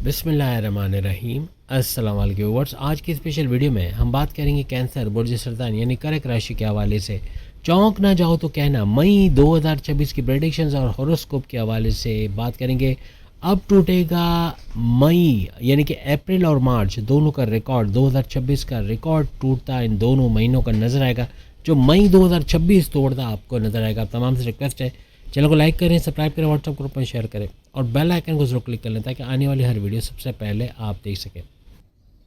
बिस्मिल्लाहिर्रहमानिर्रहीम। अस्सलाम वालेकुम व्यूअर्स। आज की स्पेशल वीडियो में हम बात करेंगे कैंसर, बुर्ज सरतान यानी कर्क राशि के हवाले से। चौंक ना जाओ तो कहना, मई 2026 की प्रेडिक्शंस और हॉरोस्कोप के हवाले से बात करेंगे। अब टूटेगा मई यानी कि अप्रैल और मार्च दोनों का रिकॉर्ड। 2026 का रिकॉर्ड टूटता इन दोनों महीनों का नजर आएगा। जो मई 2026 तोड़ता आपको नजर आएगा। तमाम से रिक्वेस्ट है, चैनल को लाइक करें, सब्सक्राइब करें, व्हाट्सएप ग्रुप में शेयर करें और बेल आइकन को जरूर क्लिक कर लें ताकि आने वाली हर वीडियो सबसे पहले आप देख सकें।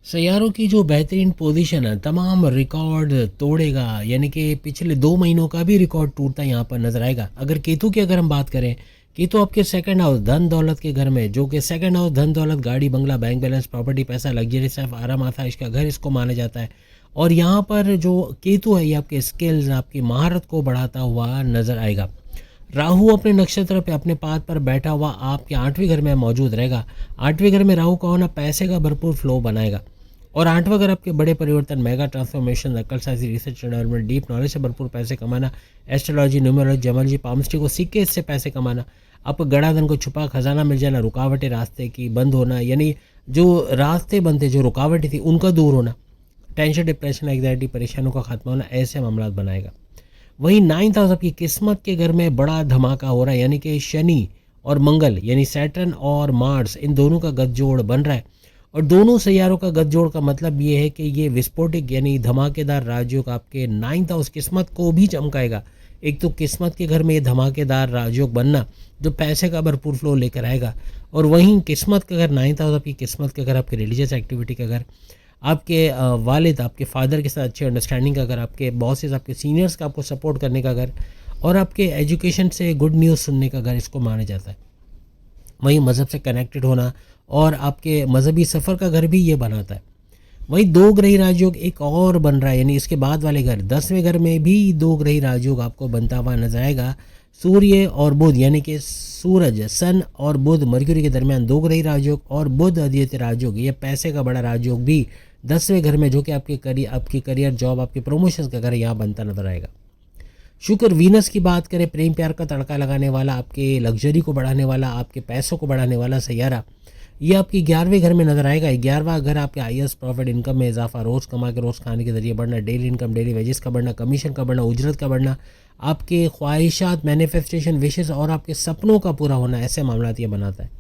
सैयारों की जो बेहतरीन पोजीशन है तमाम रिकॉर्ड तोड़ेगा, यानी कि पिछले 2 महीनों का भी रिकॉर्ड टूटता यहाँ पर नजर आएगा। अगर केतु की अगर हम बात करें, केतु आपके सेकंड हाउस धन दौलत के घर में, जो कि सेकंड हाउस धन दौलत, गाड़ी बंगला, बैंक बैलेंस, प्रॉपर्टी, पैसा, लग्जरी, सिर्फ आराम आता है, इसका घर इसको माना जाता है। और यहाँ पर जो केतु है ये आपके स्किल्स, आपकी महारत को बढ़ाता हुआ नजर आएगा। राहु अपने नक्षत्र पे अपने पाद पर बैठा हुआ आपके 8वें घर में मौजूद रहेगा। 8वें घर में राहु का होना पैसे का भरपूर फ्लो बनाएगा। और 8वां घर आपके बड़े परिवर्तन, मेगा ट्रांसफॉर्मेशन, अकल science, research development, deep knowledge से भरपूर पैसे कमाना, एस्ट्रोलॉजी, न्यूमरोलॉजी, जमोलॉजी, पामस्ट्री को सीख के इससे पैसे कमाना, आपको गड़ा धन को छुपा खजाना मिल जाना, रुकावटें रास्ते की बंद होना, यानी जो रास्ते बनते, जो रुकावटें थी उनका दूर होना, टेंशन, डिप्रेशन, एंग्जाइटी, परेशानियों का खात्मा होना, ऐसे मामला बनाएगा। वहीं 9th हाउस आपकी किस्मत के घर में बड़ा धमाका हो रहा है, यानी कि शनि और मंगल यानी सैटर्न और मार्स, इन दोनों का गठजोड़ बन रहा है। और दोनों सैयारों का गठजोड़ का मतलब ये है कि ये विस्फोटक यानी धमाकेदार राजयोग आपके 9th हाउस किस्मत को भी चमकाएगा। एक तो किस्मत के घर में ये धमाकेदार राजयोग बनना जो पैसे का भरपूर फ्लो लेकर आएगा, और वहीं किस्मत का घर 9th हाउस आपकी किस्मत के घर, आपके रिलीजियस एक्टिविटी का घर, आपके वालिद, आपके फादर के साथ अच्छी अंडरस्टैंडिंग का घर, आपके बॉसेस, आपके सीनियर्स का आपको सपोर्ट करने का घर, और आपके एजुकेशन से गुड न्यूज़ सुनने का घर, इसको माना जाता है। वहीं मज़हब से कनेक्टेड होना और आपके मजहबी सफ़र का घर भी ये बनाता है। वहीं 2 ग्रही राजयोग एक और बन रहा है, यानी इसके बाद वाले घर 10वें घर में भी 2 ग्रही राजयोग आपको बनता हुआ नजर आएगा। सूर्य और बुध यानी कि सूरज, सन और बुध, मरक्यूरी के दरमियान 2 ग्रही राजयोग, और बुध आदित्य राजयोग, ये पैसे का बड़ा राजयोग भी 10वें घर में, जो कि आपकी करियर, जॉब, आपके प्रमोशन का घर यहाँ बनता नजर आएगा। शुक्र वीनस की बात करें, प्रेम प्यार का तड़का लगाने वाला, आपके लग्जरी को बढ़ाने वाला, आपके पैसों को बढ़ाने वाला सैयारा, ये आपकी 11वें घर में नजर आएगा। 11वां घर आपके आईएएस, प्रॉफिट, इनकम में इजाफा, रोज़ कमा के रोज़ खाने के जरिए बढ़ना, डेली इनकम, डेली वेजेस का बढ़ना, कमीशन का बढ़ना, उजरत का बढ़ना, आपके ख्वाहिशात, मैनिफेस्टेशन, विशेष और आपके सपनों का पूरा होना, ऐसे मामला ये बनाता है।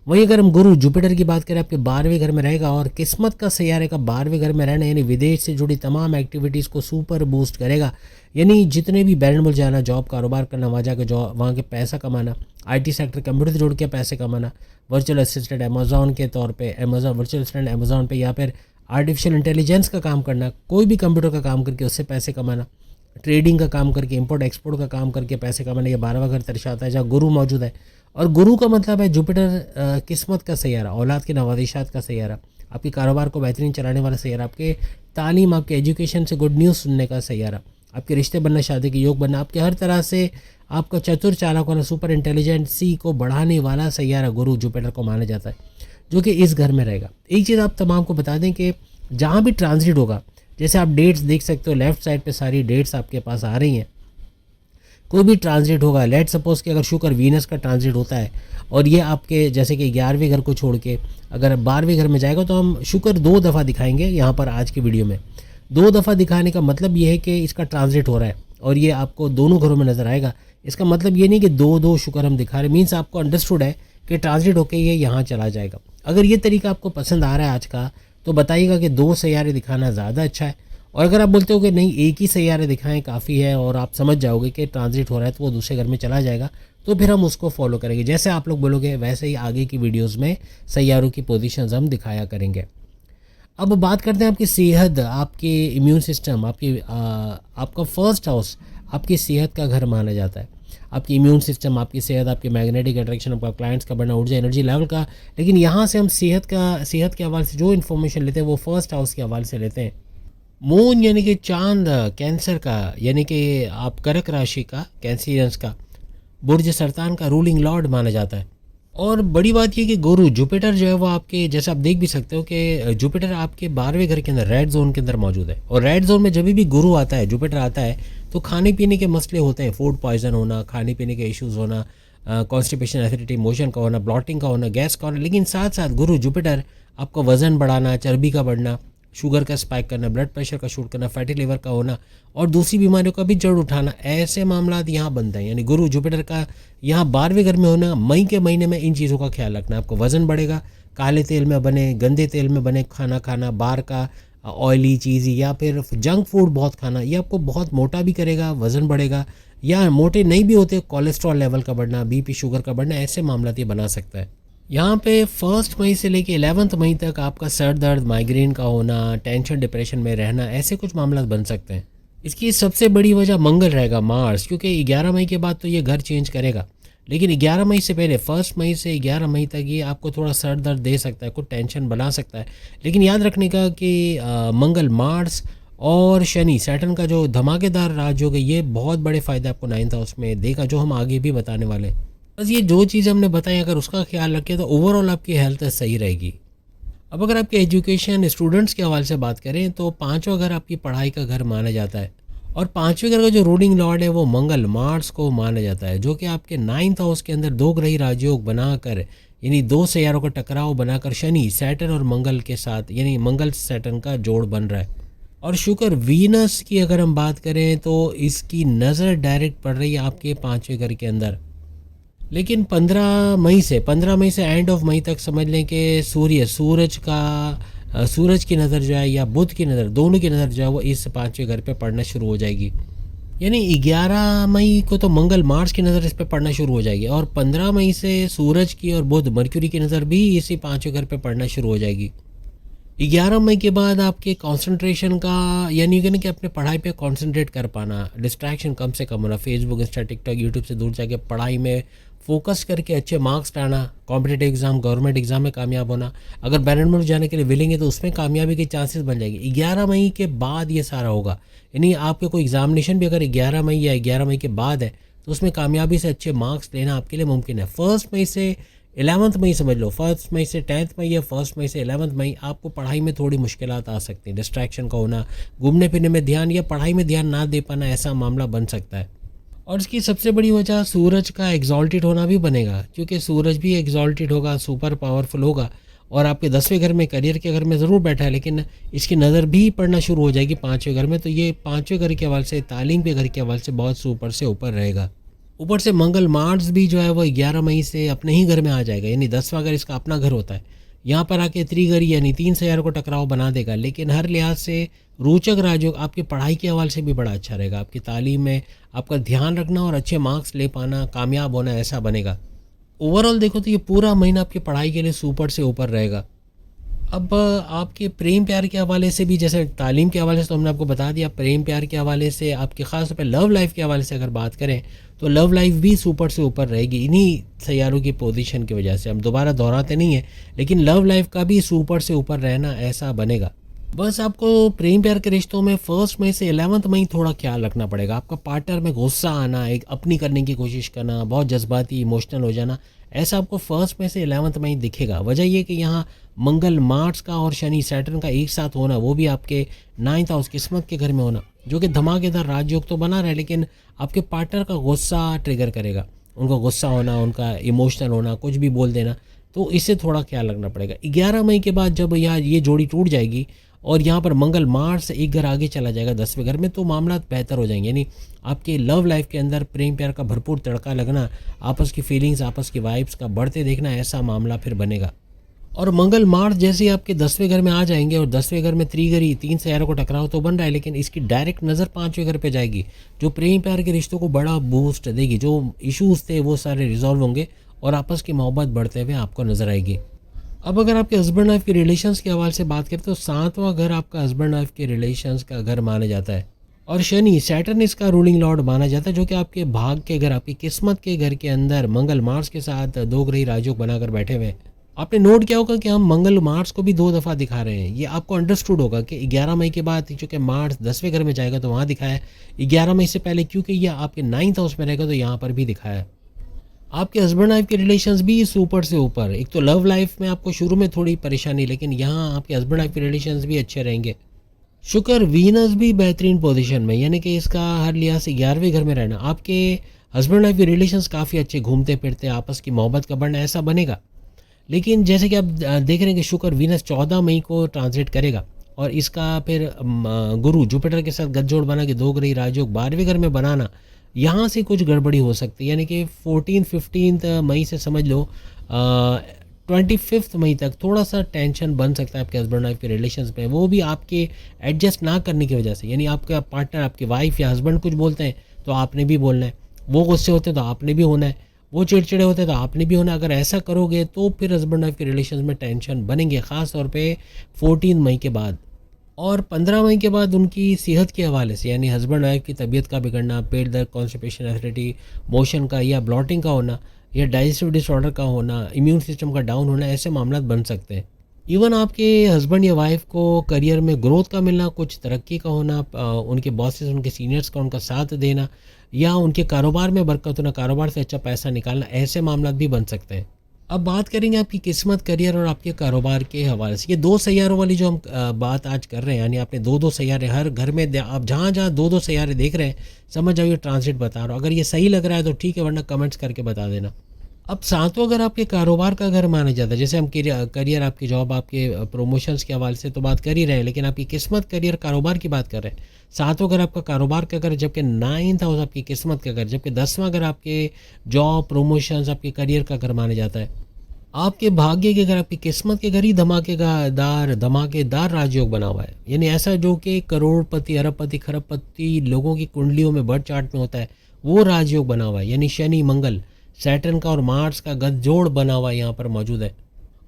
वहीं अगर हम गुरु जुपिटर की बात करें, आपके 12वें घर में रहेगा, और किस्मत का सैयारे का 12वें घर में रहना यानी विदेश से जुड़ी तमाम एक्टिविटीज़ को सुपर बूस्ट करेगा। यानी जितने भी बैरन मुल्क जाना, जॉब, कारोबार करना, वहाँ जाकर जॉब, वहाँ के पैसा कमाना, आईटी सेक्टर, कंप्यूटर से जुड़ के पैसे कमाना, वर्चुअल असिस्टेंट अमेजोन के तौर पे, वर्चुअल असिस्टेंट अमेजोन पे, या फिर आर्टिफिशियल इंटेलिजेंस का काम करना, कोई भी कंप्यूटर का काम करके उससे पैसे कमाना, ट्रेडिंग का काम करके, इंपोर्ट एक्सपोर्ट का काम करके पैसे कमाने, ये 12वां घर दर्शाता है जहाँ गुरु मौजूद है। और गुरु का मतलब है जुपिटर किस्मत का सैयारा, औलाद के नवादिशात का सैयारा, आपके कारोबार को बेहतरीन चलाने वाला सैयारा, आपके तालीम, आपके एजुकेशन से गुड न्यूज़ सुनने का सैयारा, आपके रिश्ते बनना, शादी के योग बनना, आपके हर तरह से आपका चतुर चालाक होना, सुपर इंटेलिजेंसी को बढ़ाने वाला सैयारा गुरु जुपिटर को माना जाता है, जो कि इस घर में रहेगा। एक चीज़ आप तमाम को बता दें कि जहाँ भी ट्रांजिट होगा, जैसे आप डेट्स देख सकते हो, लेफ्ट साइड पे सारी डेट्स आपके पास आ रही हैं। कोई भी ट्रांजिट होगा, लेट सपोज कि अगर शुक्र वीनस का ट्रांजिट होता है और ये आपके जैसे कि 11वें घर को छोड़ के अगर 12वें घर में जाएगा, तो हम शुक्र 2 दफ़ा दिखाएंगे यहाँ पर आज की वीडियो में। 2 दफ़ा दिखाने का मतलब ये है कि इसका ट्रांजिट हो रहा है और ये आपको दोनों घरों में नजर आएगा। इसका मतलब ये नहीं कि 2-2 शुक्र हम दिखा रहे, मीन्स आपको अंडरस्टूड है कि ट्रांजिट होकर ये यहाँ चला जाएगा। अगर ये तरीका आपको पसंद आ रहा है आज का, तो बताइएगा कि 2 सैयारे दिखाना ज़्यादा अच्छा है। और अगर आप बोलते हो कि नहीं, एक ही सैयारे दिखाएं काफ़ी है और आप समझ जाओगे कि ट्रांजिट हो रहा है तो वो दूसरे घर में चला जाएगा, तो फिर हम उसको फॉलो करेंगे। जैसे आप लोग बोलोगे वैसे ही आगे की वीडियोस में सैयारों की पोजीशंस हम दिखाया करेंगे। अब बात करते हैं आपकी सेहत, आपके इम्यून सिस्टम, आपका फर्स्ट हाउस आपकी सेहत का घर माना जाता है। आपकी इम्यून सिस्टम, आपकी सेहत, आपकी मैग्नेटिक अट्रैक्शन, आपका क्लाइंट्स का बढ़ना, ऊर्जा, एनर्जी लेवल का। लेकिन यहाँ से हम सेहत के हवाले से जो इन्फॉर्मेशन लेते हैं वो फर्स्ट हाउस के हवाले से लेते हैं। मून यानी कि चांद कैंसर का, यानी कि आप कर्क राशि का, कैंसियंस का, बुर्ज सरतान का रूलिंग लॉर्ड माना जाता है। और बड़ी बात ये कि गुरु जुपिटर जो है वो आपके, जैसे आप देख भी सकते हो कि जुपिटर आपके 12वें घर के अंदर रेड जोन के अंदर मौजूद है। और रेड जोन में जब भी गुरु आता है, जुपिटर आता है, तो खाने पीने के मसले होते हैं, फूड पॉइजन होना, खाने पीने के इश्यूज़ होना, कॉन्स्टिपेशन, एसिडिटी, मोशन का होना, ब्लॉटिंग का होना, गैस का होना। लेकिन साथ साथ गुरु जुपिटर आपका वज़न बढ़ाना, चर्बी का बढ़ना, शुगर का स्पाइक करना, ब्लड प्रेशर का शूट करना, फैटी लिवर का होना और दूसरी बीमारियों का भी जड़ उठाना, ऐसे मामला यहाँ बनते हैं। यानी गुरु जुपिटर का यहाँ 12वें घर में होना, मई के महीने में इन चीज़ों का ख्याल रखना। आपको वज़न बढ़ेगा, काले तेल में बने, गंदे तेल में बने खाना खाना, बाहर का ऑयली चीज़ या फिर जंक फूड बहुत खाना, ये आपको बहुत मोटा भी करेगा, वज़न बढ़ेगा। या मोटे नहीं भी होते, कोलेस्ट्रॉल लेवल का बढ़ना, बीपी शुगर का बढ़ना, ऐसे मामला ये बना सकता है। यहाँ पे 1 मई से लेके 11 मई तक आपका सर दर्द, माइग्रेन का होना, टेंशन, डिप्रेशन में रहना, ऐसे कुछ मामला बन सकते हैं। इसकी सबसे बड़ी वजह मंगल रहेगा, मार्स, क्योंकि 11 मई के बाद तो ये घर चेंज करेगा। लेकिन 11 मई से पहले 1 मई से 11 मई तक ये आपको थोड़ा सर दर्द दे सकता है, कुछ टेंशन बना सकता है। लेकिन याद रखने का कि मंगल, मार्स और शनि, सैटर्न का जो धमाकेदार राजयोग है, ये बहुत बड़े फ़ायदे आपको 9th हाउस में देगा, जो हम आगे भी बताने वाले हैं। बस ये जो चीज़ हमने बताई, अगर उसका ख्याल रखें तो ओवरऑल आपकी हेल्थ सही रहेगी। अब अगर आपके एजुकेशन, स्टूडेंट्स के हवाले से बात करें तो 5वां घर आपकी पढ़ाई का घर माना जाता है और 5वें घर का जो रूलिंग लॉर्ड है वो मंगल, मार्स को माना जाता है, जो कि आपके 9th हाउस के अंदर दो ग्रही राजयोग बनाकर, यानी दो सैयारों का टकराव बनाकर शनि, सैटर्न और मंगल के साथ, यानी मंगल सैटर्न का जोड़ बन रहा है। और शुक्र, वीनस की अगर हम बात करें तो इसकी नज़र डायरेक्ट पड़ रही है आपके 5वें घर के अंदर। लेकिन 15 मई से एंड ऑफ मई तक समझ लें कि सूरज की नज़र जो है या बुध की नज़र, दोनों की नज़र जो है वो इस 5वें घर पे पड़ना शुरू हो जाएगी। यानी 11 मई को तो मंगल, मार्स की नज़र इस पे पड़ना शुरू हो जाएगी और 15 मई से सूरज की और बुध, मर्क्यूरी की नज़र भी इसी 5वें घर पे पड़ना शुरू हो जाएगी। 11 मई के बाद आपके कंसंट्रेशन का, यानी कि अपने पढ़ाई पे कंसंट्रेट कर पाना, डिस्ट्रैक्शन कम से कम होना, फेसबुक, इंस्टा, टिकटॉक, यूट्यूब से दूर जाके पढ़ाई में फोकस करके अच्छे मार्क्स लाना, कॉम्पिटिटिव एग्जाम, गवर्नमेंट एग्जाम में कामयाब होना। अगर बैरनमेंट जाने के लिए विलिंग है तो उसमें कामयाबी के चांसेस बन जाएंगे। 11 मई के बाद ये सारा होगा, यानी आपके कोई एग्जामिनेशन भी अगर 11 मई या 11 मई के बाद है तो उसमें कामयाबी से अच्छे मार्क्स लेना आपके लिए मुमकिन है। 1 मई से 11 मई समझ लो, 1 मई से 10 मई या 1 मई से 11 मई आपको पढ़ाई में थोड़ी मुश्किलात आ सकती हैं, डिस्ट्रैक्शन का होना, घूमने फिरने में ध्यान या पढ़ाई में ध्यान ना दे पाना, ऐसा मामला बन सकता है। और इसकी सबसे बड़ी वजह सूरज का एग्जॉल्टेड होना भी बनेगा, क्योंकि सूरज भी एग्जॉल्टेड होगा, सुपर पावरफुल होगा और आपके 10वें घर में, करियर के घर में ज़रूर बैठा है, लेकिन इसकी नज़र भी पड़ना शुरू हो जाएगी 5वें घर में। तो ये 5वें घर के हवाले से, तालीम के घर के हवाले से बहुत सुपर से ऊपर रहेगा। ऊपर से मंगल, मार्स भी जो है वो 11 मई से अपने ही घर में आ जाएगा, यानी 10वां घर इसका अपना घर होता है। यहाँ पर आके त्रिगरी यानी 3 सैयारों को टकराव बना देगा। लेकिन हर लिहाज से रोचक राजयोग आपकी पढ़ाई के हवाले से भी बड़ा अच्छा रहेगा। आपकी तालीम में आपका ध्यान रखना और अच्छे मार्क्स ले पाना, कामयाब होना, ऐसा बनेगा। ओवरऑल देखो तो ये पूरा महीना आपकी पढ़ाई के लिए सुपर से ऊपर रहेगा। अब आपके प्रेम प्यार के हवाले से भी, जैसे तालीम के हवाले से तो हमने आपको बता दिया, प्रेम प्यार के हवाले से आपके ख़ास तौर पर लव लाइफ के हवाले से अगर बात करें तो लव लाइफ भी सुपर से ऊपर रहेगी इन्हीं सैयारों की पोजीशन की वजह से। हम दोबारा दोहराते नहीं हैं, लेकिन लव लाइफ का भी सुपर से ऊपर रहना ऐसा बनेगा। बस आपको प्रेम प्यार के रिश्तों में 1 मई से 11 मई थोड़ा ख्याल रखना पड़ेगा। आपका पार्टनर में गुस्सा आना, एक अपनी करने की कोशिश करना, बहुत जज्बाती, इमोशनल हो जाना, ऐसा आपको 1 मई से 11 मई दिखेगा। वजह ये कि यहाँ मंगल, मार्स का और शनि, सैटर्न का एक साथ होना, वो भी आपके 9th हाउस, किस्मत के घर में होना, जो कि धमाकेदार राजयोग तो बना रहा है, लेकिन आपके पार्टनर का गुस्सा ट्रिगर करेगा। उनका गुस्सा होना, उनका इमोशनल होना, कुछ भी बोल देना, तो इससे थोड़ा ख्याल रखना पड़ेगा। 11 मई के बाद जब यहाँ ये जोड़ी टूट जाएगी और यहाँ पर मंगल, मार्स एक घर आगे चला जाएगा 10वें घर में, तो मामला बेहतर हो जाएंगे। यानी आपके लव लाइफ के अंदर प्रेम प्यार का भरपूर तड़का लगना, आपस की फीलिंग्स, आपस की वाइब्स का बढ़ते देखना, ऐसा मामला फिर बनेगा। और मंगल, मार्स जैसे ही आपके 10वें घर में आ जाएंगे और 10वें घर में त्रिगरी, 3 सैयारों को टकराव तो बन रहा है, लेकिन इसकी डायरेक्ट नज़र 5वें घर पे जाएगी, जो प्रेम प्यार के रिश्तों को बड़ा बूस्ट देगी। जो इश्यूज़ थे वो सारे रिजॉल्व होंगे और आपस की मोहब्बत बढ़ते हुए आपको नज़र आएगी। अब अगर आपके हस्बैंड वाइफ के रिलेशंस के हवाले से बात करें तो 7वां घर आपका हस्बैंड वाइफ के रिलेशंस का घर माना जाता है और शनि, सैटर्न इसका रूलिंग लॉर्ड माना जाता है, जो कि आपके भाग के घर, आपकी किस्मत के घर के अंदर मंगल, मार्स के साथ दो ग्रही राजयोग बनाकर बैठे हुए हैं। आपने नोट किया होगा कि हम मंगल, मार्स को भी 2 दफ़ा दिखा रहे हैं। ये आपको अंडरस्टूड होगा कि 11 मई के बाद चूँकि मार्स 10वें घर में जाएगा तो वहाँ दिखाया है, 11 मई से पहले क्योंकि ये आपके 9th हाउस में रहेगा तो यहाँ पर भी दिखाया है। आपके हस्बैंड वाइफ के रिलेशंस भी सुपर से ऊपर। एक तो लव लाइफ में आपको शुरू में थोड़ी परेशानी, लेकिन यहाँ आपके हस्बैंड वाइफ के रिलेशंस भी अच्छे रहेंगे। शुक्र, वीनस भी बेहतरीन पोजीशन में, यानी कि इसका हर लिहाज से 11वें घर में रहना आपके हस्बैंड वाइफ के रिलेशंस काफ़ी अच्छे, घूमते फिरते आपस की मोहब्बत का बढ़ना ऐसा बनेगा। लेकिन जैसे कि आप देख रहे हैं कि शुक्र वीनस 14 मई को ट्रांजिट करेगा और इसका फिर गुरु जुपिटर के साथ गठजोड़ बना के 2 ग्रही राजयोग 12वें घर में बनाना, यहाँ से कुछ गड़बड़ी हो सकती है। यानी कि 14-15 मई से समझ लो 25 मई तक थोड़ा सा टेंशन बन सकता है आपके हस्बैंड वाइफ के रिलेशंस में, वो भी आपके एडजस्ट ना करने की वजह से। यानी आपका पार्टनर, आपकी वाइफ या हस्बैंड कुछ बोलते हैं तो आपने भी बोलना है, वो गुस्से होते हैं तो आपने भी होना है, वो चिड़चिड़े होते हैं तो आपने भी होना है। अगर ऐसा करोगे तो फिर हस्बैंड वाइफ के रिलेशन में टेंशन बनेंगे, ख़ास तौर पे 14 मई के बाद। और 15 मई के बाद उनकी सेहत के हवाले से, यानी हस्बैंड वाइफ की तबीयत का बिगड़ना, पेट दर्द, कॉन्स्टिपेशन, एसिडिटी, मोशन का या ब्लॉटिंग का होना या डाइजेस्टिव डिसऑर्डर का होना, इम्यून सिस्टम का डाउन होना, ऐसे मामला बन सकते हैं। इवन आपके हस्बैंड या वाइफ को करियर में ग्रोथ का मिलना, कुछ तरक्की का होना, उनके बॉसेस, उनके सीनियर्स का उनका साथ देना या उनके कारोबार में बरकत होना, कारोबार से अच्छा पैसा निकालना, ऐसे मामला भी बन सकते हैं। अब बात करेंगे आपकी किस्मत, करियर और आपके कारोबार के हवाले से। ये 2 सैयारों वाली जो हम बात आज कर रहे हैं, यानी आपने 2-2 सैयारे हर घर में, आप जहाँ-जहाँ 2-2 सैयारे देख रहे हैं, समझ जाओ ये ट्रांजिट बता रहा हूँ। अगर ये सही लग रहा है तो ठीक है, वरना कमेंट्स करके बता देना। अब 7वां घर आपके कारोबार का घर माना जाता है। जैसे हम करियर, आपकी जॉब, आपके प्रमोशंस के हवाले से तो बात कर ही रहे हैं, लेकिन आपकी किस्मत, करियर, कारोबार की बात कर रहे हैं। 7वां घर आपका कारोबार का घर, जबकि 9th हाउस आपकी किस्मत का घर, जबकि 10वां घर आपके जॉब, प्रमोशंस, आपके करियर का घर माना जाता है। आपके भाग्य के घर, आपकी किस्मत के घर ही धमाकेदार राजयोग बना हुआ है। यानी ऐसा जो कि करोड़पति, अरबपति, खरबपति लोगों की कुंडलियों में, बर्थ चार्ट में होता है, वो राजयोग बना हुआ है। यानी शनि, मंगल, सैटर्न का और मार्स का गठजोड़ बना हुआ यहाँ पर मौजूद है।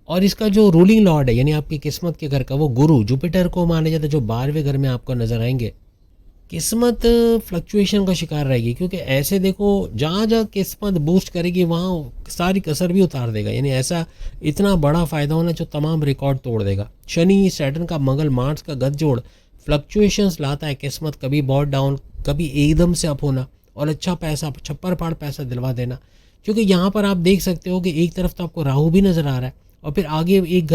और इसका जो रूलिंग लॉर्ड है, यानी आपकी किस्मत के घर का, वो गुरु जुपिटर को माना जाता है, जो 12वें घर में आपको नजर आएंगे। किस्मत फ्लक्चुएशन का शिकार रहेगी, क्योंकि ऐसे देखो जहाँ जहाँ किस्मत बूस्ट करेगी वहाँ सारी कसर भी उतार देगा। यानी ऐसा इतना बड़ा फ़ायदा होना जो तमाम रिकॉर्ड तोड़ देगा। शनि, सैटर्न का, मंगल, मार्स का गठजोड़ फ्लक्चुएशंस लाता है। किस्मत कभी बहुत डाउन, कभी एकदम से अप होना और अच्छा पैसा, छप्पर फाड़ पैसा दिलवा देना। क्योंकि यहाँ पर आप देख सकते हो कि एक तरफ तो आपको राहु भी नज़र आ रहा है और फिर आगे एक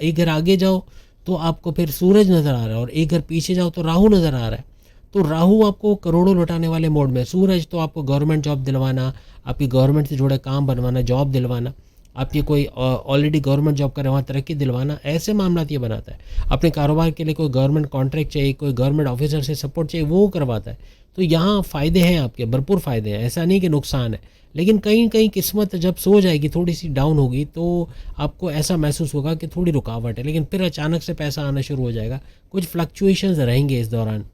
घर आगे जाओ तो आपको फिर सूरज नज़र आ रहा है और एक घर पीछे जाओ तो राहु नज़र आ रहा है। तो राहु आपको करोड़ों लुटाने वाले मोड में, सूरज तो आपको गवर्नमेंट जॉब दिलवाना, आपकी गवर्नमेंट से जुड़े काम बनवाना, जॉब दिलवाना, आपकी कोई ऑलरेडी गवर्नमेंट जॉब कर रहे वहाँ तरक्की दिलवाना, ऐसे मामला ये बनाता है। अपने कारोबार के लिए कोई गवर्नमेंट कॉन्ट्रैक्ट चाहिए, कोई गवर्नमेंट ऑफिसर से सपोर्ट चाहिए, वो करवाता है। तो यहाँ फ़ायदे हैं आपके, भरपूर फ़ायदे हैं, ऐसा नहीं कि नुकसान है। लेकिन कहीं कहीं किस्मत जब सो जाएगी, थोड़ी सी डाउन होगी, तो आपको ऐसा महसूस होगा कि थोड़ी रुकावट है, लेकिन फिर अचानक से पैसा आना शुरू हो जाएगा। कुछ फ्लक्चुएशंस रहेंगे इस दौरान।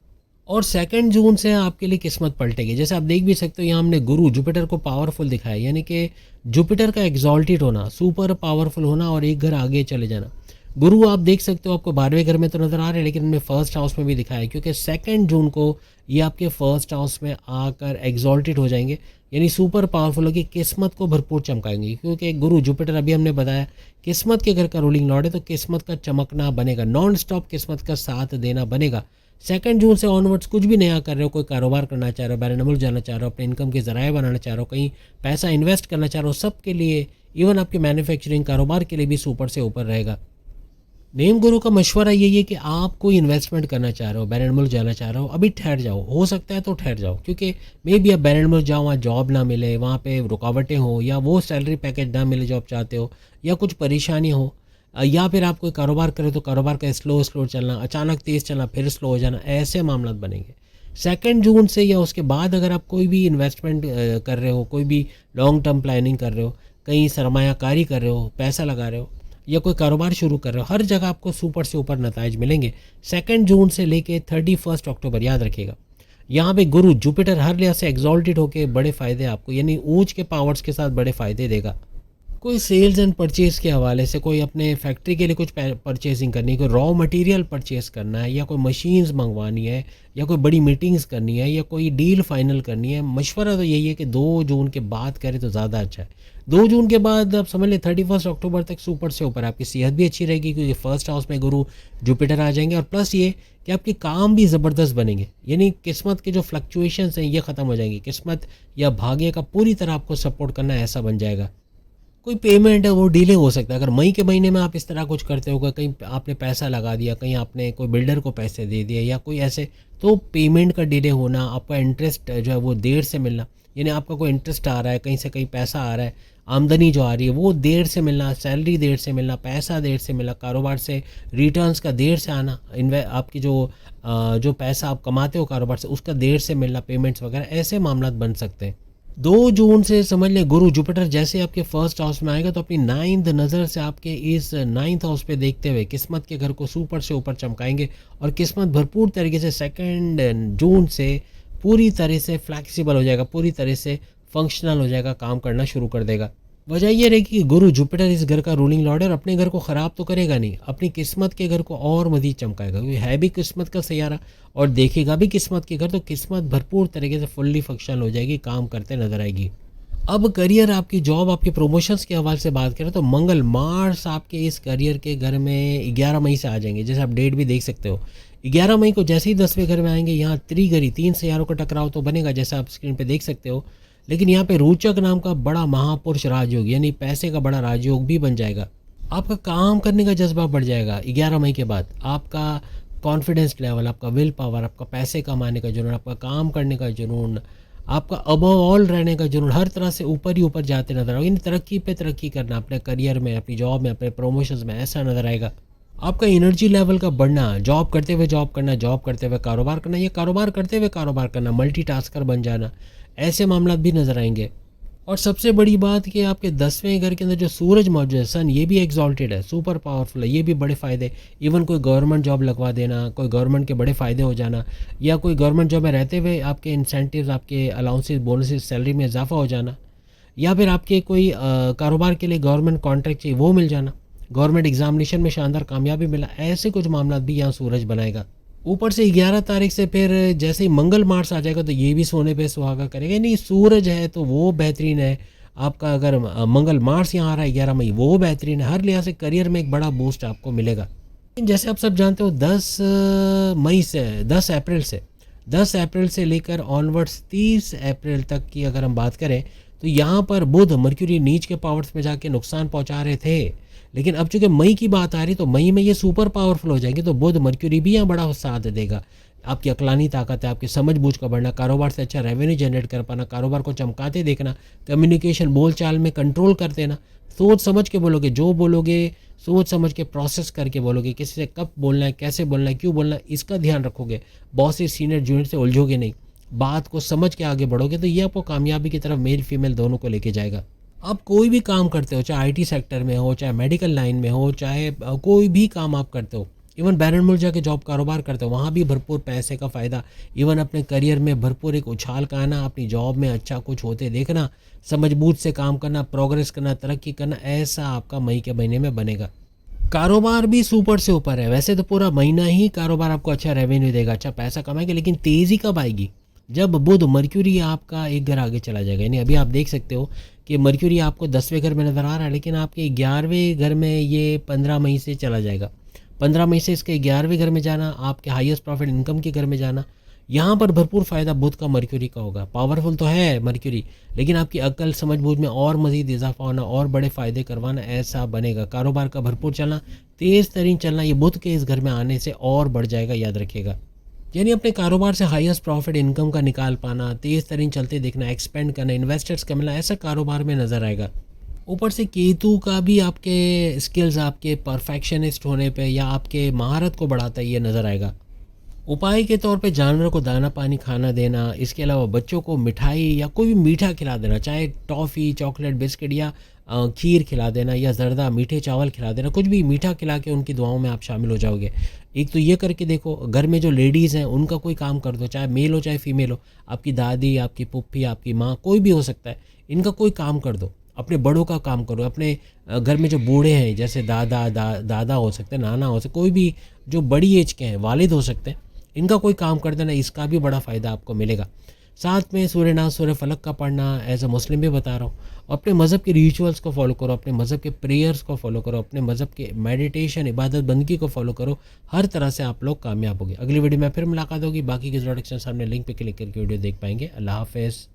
और 2 जून से आपके लिए किस्मत पलटेगी। जैसे आप देख भी सकते हो, यहाँ हमने गुरु जुपिटर को पावरफुल दिखाया, यानी कि जुपिटर का एग्जॉल्टेड होना, सुपर पावरफुल होना और एक घर आगे चले जाना। गुरु आप देख सकते हो आपको 12वें घर में तो नज़र आ रहे हैं, लेकिन हमने फर्स्ट हाउस में भी दिखाया, क्योंकि 2 जून को ये आपके फर्स्ट हाउस में आकर एग्जॉल्टेड हो जाएंगे, यानी सुपर पावरफुल होगी, किस्मत को भरपूर चमकाएंगे। क्योंकि गुरु जुपिटर, अभी हमने बताया, किस्मत के घर का रूलिंग लॉर्ड है, तो किस्मत का चमकना बनेगा, नॉन स्टॉप किस्मत का साथ देना बनेगा। 2 जून से ऑनवर्ड्स कुछ भी नया कर रहे हो, कोई कारोबार करना चाह रहे हो, बैरन मुल्क जाना चाह रहे हो, अपने इनकम के ज़राए बनाना चाह रहे हो, कहीं पैसा इन्वेस्ट करना चाह रहे हो, सब के लिए, इवन आपके मैन्युफैक्चरिंग कारोबार के लिए भी सुपर से ऊपर रहेगा। नेम गुरु का मशवरा यही है कि आप कोई इन्वेस्टमेंट करना चाह रहे हो, बैरन मुल्क जाना चाह रहे हो, अभी ठहर जाओ, हो सकता है तो ठहर जाओ, क्योंकि मे बी आप बैरन मुल्क जाओ, वहाँ जॉब ना मिले, वहाँ पे रुकावटें हो, या वो सैलरी पैकेज ना मिले जो आप चाहते हो, या कुछ परेशानी हो, या फिर आप कोई कारोबार करें तो कारोबार का स्लो चलना, अचानक तेज़ चलना, फिर स्लो हो जाना, ऐसे मामला बनेंगे। 2 जून से या उसके बाद अगर आप कोई भी इन्वेस्टमेंट कर रहे हो, कोई भी लॉन्ग टर्म प्लानिंग कर रहे हो, कहीं सरमायाकारी कर रहे हो, पैसा लगा रहे हो, या कोई कारोबार शुरू कर रहे हो, हर जगह आपको सुपर से ऊपर नताइज मिलेंगे 2 जून से लेके 31 अक्टूबर। याद रखिएगा, यहाँ पे गुरु जुपिटर हर लिहाज से एग्जॉल्टेड होकर बड़े फ़ायदे आपको, यानी ऊंच के पावर्स के साथ बड़े फ़ायदे देगा। कोई सेल्स एंड परचेज़ के हवाले से, कोई अपने फैक्ट्री के लिए कुछ परचेजिंग करनी है, कोई रॉ मटेरियल परचेज़ करना है, या कोई मशीन्स मंगवानी है, या कोई बड़ी मीटिंग्स करनी है, या कोई डील फाइनल करनी है, मशवरा तो यही है कि 2 जून के बाद करें तो ज़्यादा अच्छा है। 2 जून के बाद आप समझ लें 31 अक्टूबर तक सुपर से ऊपर। आपकी सेहत भी अच्छी रहेगी, क्योंकि फर्स्ट हाउस में गुरु जुपिटर आ जाएंगे, और प्लस ये कि आपके काम भी ज़बरदस्त बनेंगे, यानी किस्मत के जो फ्लक्चुएशंस हैं ये ख़त्म हो जाएंगी। किस्मत या भाग्य का पूरी तरह आपको सपोर्ट करना ऐसा बन जाएगा। कोई पेमेंट है वो डिले हो सकता है। अगर मई के महीने में आप इस तरह कुछ करते हो, कहीं आपने पैसा लगा दिया, कहीं आपने कोई बिल्डर को पैसे दे दिए, या कोई ऐसे, तो पेमेंट का डिले होना, आपका इंटरेस्ट जो है वो देर से मिलना, यानी आपका कोई इंटरेस्ट आ रहा है, कहीं से कहीं पैसा आ रहा है, आमदनी जो आ रही है वो देर से मिलना, सैलरी देर से मिलना, पैसा देर से मिलना, कारोबार से रिटर्न्स का देर से आना, आपकी जो पैसा आप कमाते हो कारोबार से उसका देर से मिलना, पेमेंट्स वगैरह, ऐसे मामला बन सकते हैं। 2 जून से समझ लें गुरु जुपिटर जैसे आपके फर्स्ट हाउस में आएगा तो अपनी 9th नज़र से आपके इस 9th हाउस पे देखते हुए किस्मत के घर को सुपर से ऊपर चमकाएंगे और किस्मत भरपूर तरीके से 2 जून से पूरी तरह से फ्लैक्सिबल हो जाएगा, पूरी तरह से फंक्शनल हो जाएगा, काम करना शुरू कर देगा। वजह ये रहेगी कि गुरु जुपिटर इस घर का रूलिंग लॉर्ड है और अपने घर को ख़राब तो करेगा नहीं, अपनी किस्मत के घर को और मज़ीद चमकाएगा, क्योंकि है भी किस्मत का सैयारा और देखेगा भी किस्मत के घर, तो किस्मत भरपूर तरीके से फुल्ली फंक्शनल हो जाएगी, काम करते नजर आएगी। अब करियर, आपकी जॉब, आपके प्रमोशंस के हवाले से बात करें तो मंगल मार्स आपके इस करियर के घर में 11 मई से आ जाएंगे, जैसे आप डेट भी देख सकते हो। 11 मई को जैसे ही 10वें घर में आएंगे, यहाँ त्रिगरी 3 सैयारों का टकराव तो बनेगा जैसा आप स्क्रीन पे देख सकते हो, लेकिन यहाँ पे रोचक नाम का बड़ा महापुरुष राजयोग यानी पैसे का बड़ा राजयोग भी बन जाएगा। आपका काम करने का जज्बा बढ़ जाएगा 11 मई के बाद। आपका कॉन्फिडेंस लेवल, आपका विल पावर, आपका पैसे कमाने का जुनून, आपका काम करने का जुनून, आपका अबव ऑल रहने का जुनून, हर तरह से ऊपर ही ऊपर जाते नजर आओगे। यानी तरक्की पे तरक्की करना अपने करियर में, अपनी जॉब में, अपने प्रमोशंस में, ऐसा नजर आएगा। आपका एनर्जी लेवल का बढ़ना, जॉब करते हुए जॉब करना, जॉब करते हुए कारोबार करना, या कारोबार करते हुए कारोबार करना, मल्टीटास्कर बन जाना, ऐसे मामला भी नज़र आएंगे। और सबसे बड़ी बात कि आपके 10वें घर के अंदर जो सूरज मौजूद है, सन, ये भी एग्जॉल्टेड है, सुपर पावरफुल है, ये भी बड़े फ़ायदे, इवन कोई गवर्नमेंट जॉब लगवा देना, कोई गवर्नमेंट के बड़े फ़ायदे हो जाना, या कोई गवर्नमेंट जॉब में रहते हुए आपके इंसेंटिव्स, आपके अलाउंसेस, बोनसेस, सैलरी में इजाफा हो जाना, या फिर आपके कोई कारोबार के लिए गवर्नमेंट कॉन्ट्रैक्ट चाहिए वो मिल जाना, गवर्नमेंट एग्जामिनेशन में शानदार कामयाबी मिला, ऐसे कुछ मामला भी यहाँ सूरज बनाएगा। ऊपर से 11 तारीख से फिर जैसे ही मंगल मार्स आ जाएगा तो ये भी सोने पे सुहागा करेगा। नहीं, सूरज है तो वो बेहतरीन है आपका, अगर मंगल मार्स यहाँ आ रहा है 11 मई, वो बेहतरीन है, हर लिहाज से करियर में एक बड़ा बूस्ट आपको मिलेगा। जैसे आप सब जानते हो 10 अप्रैल से लेकर ऑनवर्ड्स 30 अप्रैल तक की अगर हम बात करें तो यहाँ पर बुध मर्क्यूरी नीच के पावर्स में जाके नुकसान पहुँचा रहे थे, लेकिन अब चूंकि मई की बात आ रही तो मई में ये सुपर पावरफुल हो जाएंगे, तो बुध मर्क्यूरी भी यहाँ बड़ा साथ देगा। आपकी अकलानी ताकत है, आपकी समझ बूझ का बढ़ना, कारोबार से अच्छा रेवेन्यू जनरेट कर पाना, कारोबार को चमकाते देखना, कम्युनिकेशन, बोलचाल में कंट्रोल कर देना, सोच समझ के बोलोगे, जो बोलोगे सोच समझ के प्रोसेस करके बोलोगे, किसी से कब बोलना है, कैसे बोलना है, क्यों बोलना है, इसका ध्यान रखोगे, बॉस से, सीनियर जूनियर से उलझोगे नहीं, बात को समझ के आगे बढ़ोगे, तो ये आपको कामयाबी की तरफ मेल फीमेल दोनों को लेके जाएगा। आप कोई भी काम करते हो, चाहे आईटी सेक्टर में हो, चाहे मेडिकल लाइन में हो, चाहे कोई भी काम आप करते हो, इवन बैरन मुल्क जाके जॉब कारोबार करते हो, वहाँ भी भरपूर पैसे का फ़ायदा, इवन अपने करियर में भरपूर एक उछाल का आना, अपनी जॉब में अच्छा कुछ होते देखना, समझबूझ से काम करना, प्रोग्रेस करना, तरक्की करना, ऐसा आपका मई के महीने में बनेगा। कारोबार भी सुपर से ऊपर है। वैसे तो पूरा महीना ही कारोबार आपको अच्छा रेवेन्यू देगा, अच्छा पैसा कमाएगा, लेकिन तेज़ी कब आएगी? जब बुध मर्क्यूरी आपका एक घर आगे चला जाएगा। यानी अभी आप देख सकते हो कि मर्क्यूरी आपको 10वें घर में नज़र आ रहा है, लेकिन आपके 11वें घर में ये 15 मई से चला जाएगा। 15 मई से इसके 11वें घर में जाना, आपके हाईएस्ट प्रॉफिट इनकम के घर में जाना, यहाँ पर भरपूर फ़ायदा बुध का मर्क्यूरी का होगा। पावरफुल तो है मर्क्यूरी, लेकिन आपकी अकल समझ बूझ में और मज़ीद इजाफा होना और बड़े फ़ायदे करवाना, ऐसा बनेगा। कारोबार का भरपूर चलना, तेज़ तरीन चलना, ये बुध के इस घर में आने से और बढ़ जाएगा, याद रखिएगा। यानी अपने कारोबार से हाईएस्ट प्रॉफिट इनकम का निकाल पाना, तेज़ तरीन चलते देखना, एक्सपेंड करना, इन्वेस्टर्स का मिलना, ऐसा कारोबार में नज़र आएगा। ऊपर से केतु का भी आपके स्किल्स, आपके परफेक्शनिस्ट होने पे या आपके महारत को बढ़ाता है, ये नज़र आएगा। उपाय के तौर पे जानवरों को दाना पानी खाना देना, इसके अलावा बच्चों को मिठाई या कोई भी मीठा खिला देना, चाहे टॉफ़ी, चॉकलेट, बिस्किट या खीर खिला देना या जर्दा, मीठे चावल खिला देना, कुछ भी मीठा खिला के उनकी दुआओं में आप शामिल हो जाओगे। एक तो ये करके देखो, घर में जो लेडीज़ हैं उनका कोई काम कर दो, चाहे मेल हो चाहे फीमेल हो, आपकी दादी, आपकी पुप्पी, आपकी माँ, कोई भी हो सकता है, इनका कोई काम कर दो, अपने बड़ों का काम करो। अपने घर में जो बूढ़े हैं, जैसे दादा हो सकते हैं, नाना हो सकते, कोई भी जो बड़ी एज के हैं, वालिद हो सकते हैं, इनका कोई काम कर देना, इसका भी बड़ा फ़ायदा आपको मिलेगा। साथ में सूर्य नाम, सूर्य फलक का पढ़ना, एज अ मुस्लिम भी बता रहा हूँ। अपने मज़हब के रिचुअल्स को फॉलो करो, अपने मज़हब के प्रेयर्स को फॉलो करो, अपने मज़हब के मेडिटेशन, इबादत बंदगी को फॉलो करो, हर तरह से आप लोग कामयाब होंगे। अगली वीडियो में फिर मुलाकात होगी, बाकी की इंट्रोडक्शन सामने लिंक पे क्लिक करके वीडियो देख पाएंगे। अल्लाह हाफ़िज़।